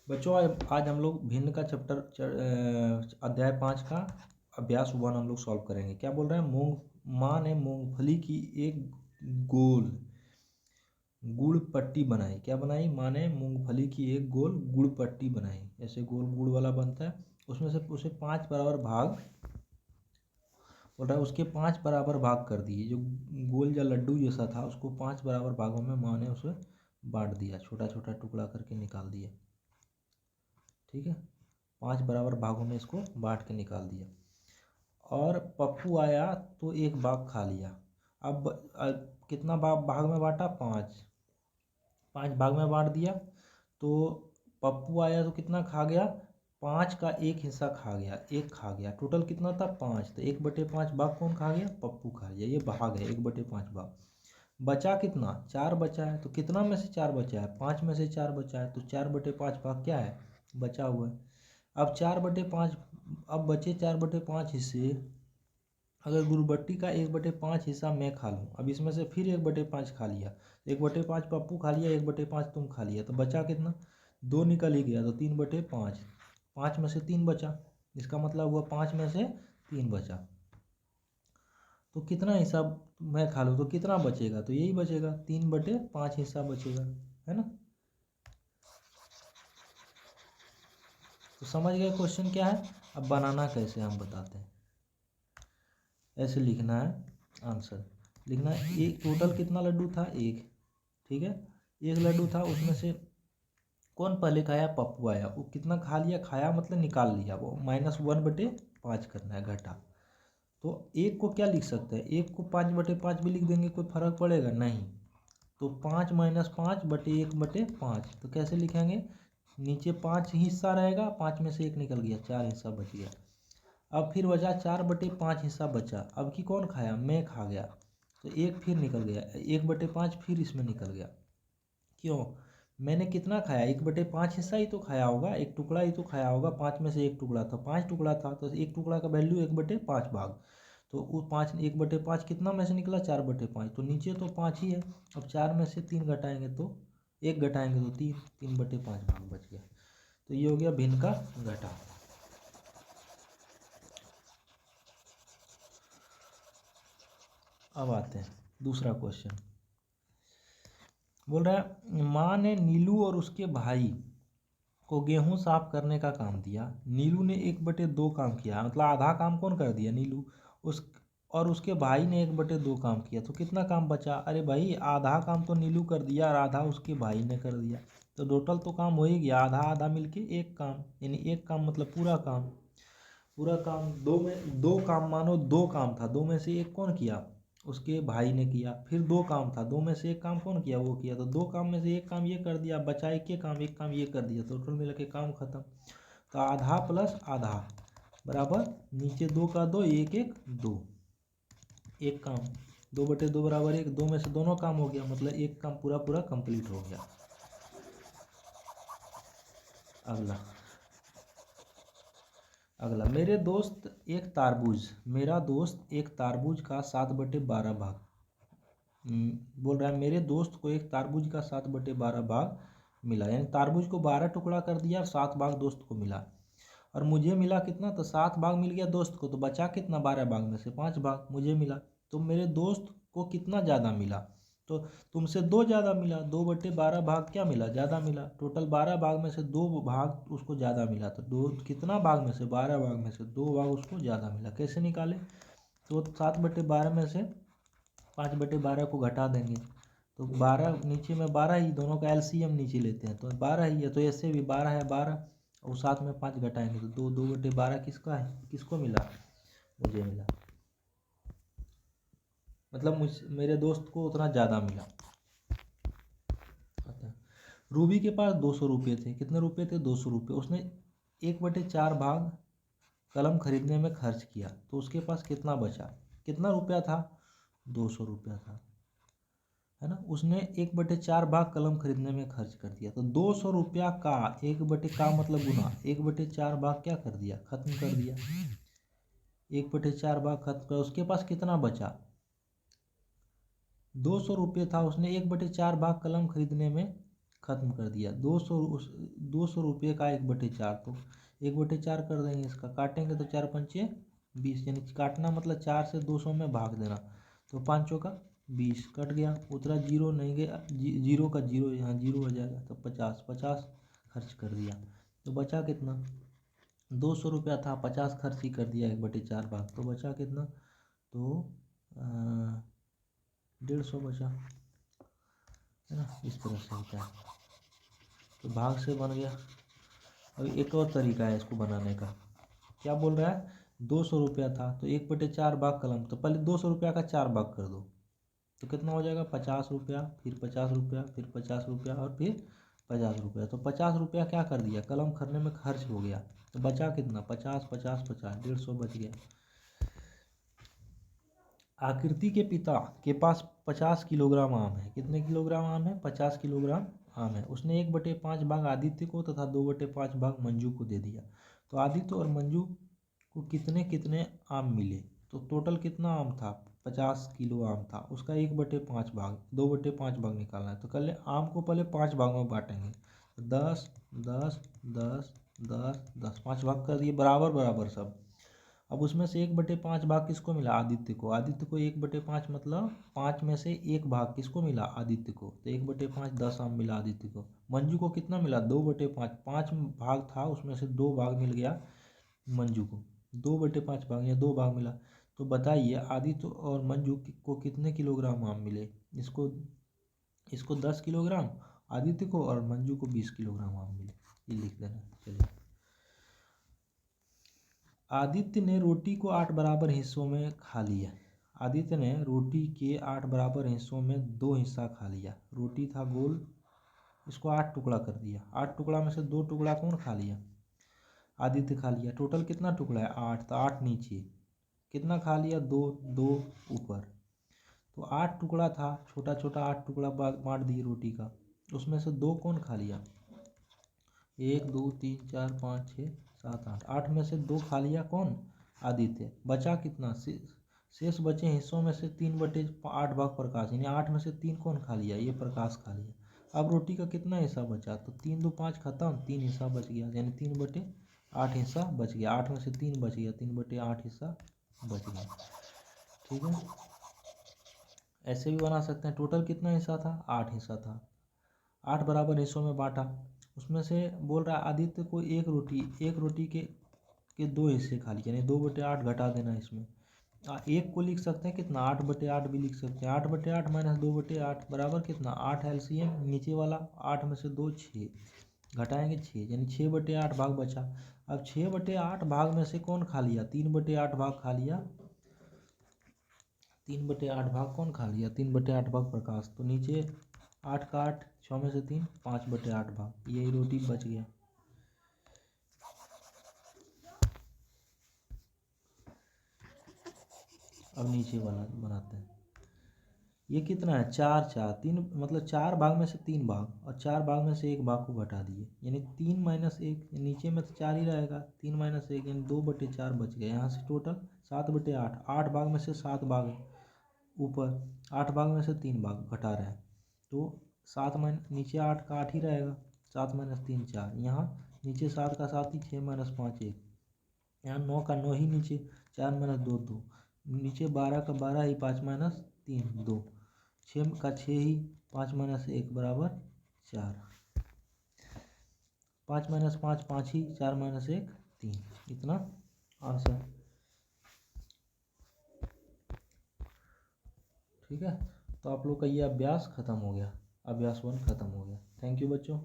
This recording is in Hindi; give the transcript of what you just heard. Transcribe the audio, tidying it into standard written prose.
बच्चों आज हम लोग भिन्न का अध्याय 5 का अभ्यास 1 हम लोग सॉल्व करेंगे। क्या बोल रहे हैं? माँ ने मूंगफली की एक गोल गुड़ पट्टी बनाई। क्या बनाई? माँ ने मूंगफली की एक गोल गुड़ पट्टी बनाई। ऐसे गोल गुड़ वाला बनता है, उसमें से उसे 5 बराबर भाग बोल रहा है, उसके 5 बराबर भाग कर दिए। जो गोल या लड्डू जैसा था उसको 5 बराबर भागों में माँ ने उसे बांट दिया, छोटा छोटा टुकड़ा करके निकाल दिया। ठीक है, 5 बराबर भागों में इसको बांट के निकाल दिया। और पप्पू आया तो एक भाग खा लिया। अब कितना भाग में बांटा? 5 भाग में बांट दिया। तो पप्पू आया तो कितना खा गया? 5 का एक हिस्सा खा गया, एक खा गया। टोटल कितना था? 5। तो 1/5 भाग कौन खा गया? पप्पू खा गया। ये भाग है 1/5 भाग। बचा कितना? 4 बचा है। तो कितना में से 4 बचा है? 5 में से 4 बचा है, तो 4/5 भाग क्या है? बचा हुआ है। अब 4/5, अब बचे 4/5 हिस्से। अगर गुरुबट्टी का 1/5 हिस्सा मैं खा लूँ, अब इसमें से फिर 1/5 खा लिया, 1/5 पप्पू खा लिया, 1/5 तुम खा लिया, तो बचा कितना? 2 निकल ही गया, तो 3/5। 5 में से 3 बचा, इसका मतलब हुआ 5 में से 3 बचा। तो कितना हिस्सा मैं खा लूँ तो कितना बचेगा? तो यही बचेगा, 3/5 हिस्सा बचेगा, है ना। तो समझ गए क्वेश्चन क्या है। अब बनाना कैसे हम बताते हैं। ऐसे लिखना है, आंसर लिखना है। एक टोटल कितना लड्डू था? एक। ठीक है, एक लड्डू था, उसमें से कौन पहले खाया? पप्पू आया, वो कितना खा लिया? खाया मतलब निकाल लिया, वो -1/5 करना है, घटा। तो एक को क्या लिख सकते हैं? एक को 5/5 भी लिख देंगे, कोई फर्क पड़ेगा नहीं। तो 5 - 5/1/5। तो कैसे लिखेंगे? नीचे 5 हिस्सा रहेगा, 5 में से 1 निकल गया, 4 हिस्सा बच गया। अब फिर बचा 4/5 हिस्सा बचा। अब की कौन खाया? मैं खा गया, तो एक फिर निकल गया, 1/5 फिर इसमें निकल गया। क्यों? मैंने कितना खाया? 1/5 हिस्सा ही तो खाया होगा, एक टुकड़ा ही तो खाया होगा। 5 में से एक टुकड़ा था, 5 टुकड़ा था, तो एक टुकड़ा का वैल्यू 1/5 भाग। तो वो 5 1/5 कितना में से निकला? 4/5। तो नीचे तो 5 ही है। अब 4 में से 3 घटाएंगे तो 1 घटाएंगे तो 3, 3/5 भाग बच गया। तो ये हो गया भिन्न का घटा। अब आते हैं दूसरा क्वेश्चन। बोल रहा है, माँ ने नीलू और उसके भाई को गेहूं साफ करने का काम दिया। नीलू ने 1/2 काम किया, मतलब आधा काम कौन कर दिया? नीलू। उस और उसके भाई ने 1/2 काम किया, तो कितना काम बचा? अरे भाई, आधा काम तो नीलू कर दिया और आधा उसके भाई ने कर दिया, तो टोटल तो काम हो ही गया, आधा आधा मिलके एक काम। यानी एक काम मतलब पूरा काम। पूरा काम दो काम, मानो 2 काम था, 2 में से एक कौन किया? उसके भाई ने किया। फिर 2 काम था, 2 में से एक काम कौन किया? वो किया। तो 2 काम में से एक काम ये कर दिया, बचा एक काम ये कर दिया, तो टोटल मिला के काम खत्म। तो आधा प्लस आधा बराबर नीचे 2 का 2, 1 1 2, एक काम। 2/2 बराबर 1, 2 में से दोनों काम हो गया, मतलब एक काम पूरा पूरा कंप्लीट हो गया। अगला अगला मेरे दोस्त एक तारबूज मेरा दोस्त एक तारबूज का 7/12 भाग बोल रहा है, मेरे दोस्त को एक तारबूज का 7/12 भाग मिला। यानी तारबूज को 12 टुकड़ा कर दिया और 7 भाग दोस्त को मिला। और मुझे मिला कितना? तो 7 भाग मिल गया दोस्त को, तो बचा कितना? 12 भाग में से 5 भाग मुझे मिला। तो मेरे दोस्त को कितना ज़्यादा मिला? तो तुमसे 2 ज़्यादा मिला, 2/12 भाग क्या मिला? ज़्यादा मिला। टोटल 12 भाग में से 2 भाग उसको ज़्यादा मिला, तो दो कितना भाग में से? 12 भाग में से 2 भाग उसको ज़्यादा मिला। कैसे निकाले? तो 7/12 में से 5/12 को घटा देंगे, तो 12 नीचे में 12 ही, दोनों का एलसीएम नीचे लेते हैं तो 12 ही है, तो ऐसे भी 12 है 12, और साथ में 5 घटाएंगे तो 2/12 किसका है? किसको मिला? मुझे मिला। मतलब मेरे दोस्त को उतना ज़्यादा मिला। रूबी के पास 200 रुपये थे। कितने रुपये थे? 200 रुपये। उसने 1/4 भाग कलम खरीदने में खर्च किया, तो उसके पास कितना बचा? कितना रुपया था? 200 रुपया था, है ना। उसने 1/4 भाग कलम खरीदने में खर्च कर दिया, तो 200 रुपया का 1/का मतलब गुना 1/4 भाग क्या कर दिया? खत्म कर दिया। 1/4 भाग खत्म कर, उसके पास कितना बचा? 200 रुपये था, उसने 1/4 भाग कलम खरीदने में खत्म कर दिया। 200 रुपये का 1/4, तो 1/4 कर देंगे इसका, काटेंगे तो 4 पंचे 20, यानी काटना मतलब 4 से 200 में भाग देना, तो 5 चौका 20 कट गया, उतरा जीरो नहीं गया, जीरो का जीरो यहाँ जीरो हो जाएगा, तो 50 खर्च कर दिया। तो बचा कितना, 200 रुपया था, 50 खर्च ही कर दिया 1/4 भाग, तो बचा कितना, तो 150 बचा, है ना। इस तरह से होता है, तो भाग से बन गया। अब एक और तरीका है इसको बनाने का, क्या बोल रहा है, 200 रुपया था तो 1/4 भाग कलम, तो पहले 200 रुपया का 4 भाग कर दो, तो कितना हो जाएगा, 50 रुपया, फिर 50 रुपया, फिर 50 रुपया, और फिर 50 रुपया। तो 50 रुपया क्या कर दिया, कलम खरीदने में खर्च हो गया, तो बचा कितना, 50 50 50, 150 बच गया। आकृति के पिता के पास 50 किलोग्राम आम है। कितने किलोग्राम आम है, 50 किलोग्राम आम है। उसने 1/5 भाग आदित्य को तथा 2/5 भाग मंजू को दे दिया। तो आदित्य और मंजू को कितने कितने आम मिले, तो टोटल कितना आम था, 50 किलो आम था, उसका 1/5 भाग, 2/5 भाग निकालना है। तो पहले आम को पहले 5 भाग में बांटेंगे, 10 10 10 10 10, 5 भाग कर दिए बराबर बराबर सब। अब उसमें से 1/5 भाग किसको मिला, आदित्य को। आदित्य को 1/5 मतलब 5 में से 1 भाग किसको मिला, आदित्य को, तो 1/5 10 आम मिला आदित्य को। मंजू को कितना मिला, 2/5, 5 भाग था उसमें से 2 भाग मिल गया मंजू को, 2/5 भाग या 2 भाग मिला। तो बताइए आदित्य और मंजू को कितने किलोग्राम आम मिले, इसको 10 किलोग्राम आदित्य को, और मंजू को 20 किलोग्राम आम मिले, ये लिख देना। चलिए, आदित्य ने रोटी को 8 बराबर हिस्सों में खा लिया। आदित्य ने रोटी के 8 बराबर हिस्सों में 2 हिस्सा खा लिया। रोटी था गोल, इसको 8 टुकड़ा कर दिया, 8 टुकड़ा में से 2 टुकड़ा कौन खा लिया, आदित्य खा लिया। टोटल कितना टुकड़ा है, 8, तो 8 नीचे, कितना खा लिया, 2 2 ऊपर। तो 8 टुकड़ा था, छोटा छोटा 8 टुकड़ा बांट दिए रोटी का, उसमें से 2 कौन खा लिया, 1 2 3 4 5 6 7 8, 8 में से 2 खा लिया कौन, आदित्य। बचा कितना, शेष बचे हिस्सों में से 3/8 भाग प्रकाश, यानी 8 में से 3 कौन खा लिया, ये प्रकाश खा लिया। अब रोटी का कितना हिस्सा बचा, तो 3 2 5 खत्म, 3 हिस्सा बच गया, यानी 3/8 हिस्सा बच गया, 8 में से 3 बच गया, 3/8 हिस्सा बच गया। ठीक है, ऐसे भी बना सकते हैं। टोटल कितना हिस्सा था, 8 हिस्सा था, 8 बराबर हिस्सों में बांटा। उसमें से बोल रहा है आदित्य को एक रोटी के 2 हिस्से खा लिए, यानी 2/8 घटा देना इसमें। एक को लिख सकते हैं कितना, 8/8 भी लिख सकते हैं, 8/8 माइनस 2/8 बराबर कितना, 8 एलसीएम, नीचे वाला 8 में से 2 6, घटाएंगे 6, यानी 6/8 भाग बचा। अब 6/8 भाग में से कौन खा लिया, 3/8 भाग खा लिया, 3/8 भाग कौन खा लिया, 3/8 भाग प्रकाश। तो नीचे 8 का 8, 6 में से 3, 5/8 भाग, यही रोटी बच गया। अब नीचे वाला बनाते हैं, ये कितना है, 4 4, 3 मतलब 4 भाग में से 3 भाग, और 4 भाग में से 1 भाग को घटा दिए, यानी 3 माइनस 1, नीचे में तो 4 ही रहेगा, 3 माइनस 1 यानी 2/4 बच गया। यहाँ से टोटल 7/8, 8 भाग में से 7 भाग है, ऊपर 8 भाग में से 3 भाग घटा रहे हैं, तो 7 माइनस, नीचे 8 का 8 ही रहेगा, 7 माइनस 3 4, यहाँ नीचे 7 का 7 ही, 6 माइनस 5 1, यहाँ 9 का 9 ही नीचे, 4 माइनस 2 2, नीचे 12 का 12 ही, 5 माइनस 3 2, 6 का 6 ही, 5 माइनस 1 बराबर 4, 5 माइनस 5 5 ही, 4 माइनस 1 3, इतना आंसर। ठीक है, तो आप लोग का ये अभ्यास खत्म हो गया, अभ्यास 1 खत्म हो गया। थैंक यू बच्चों।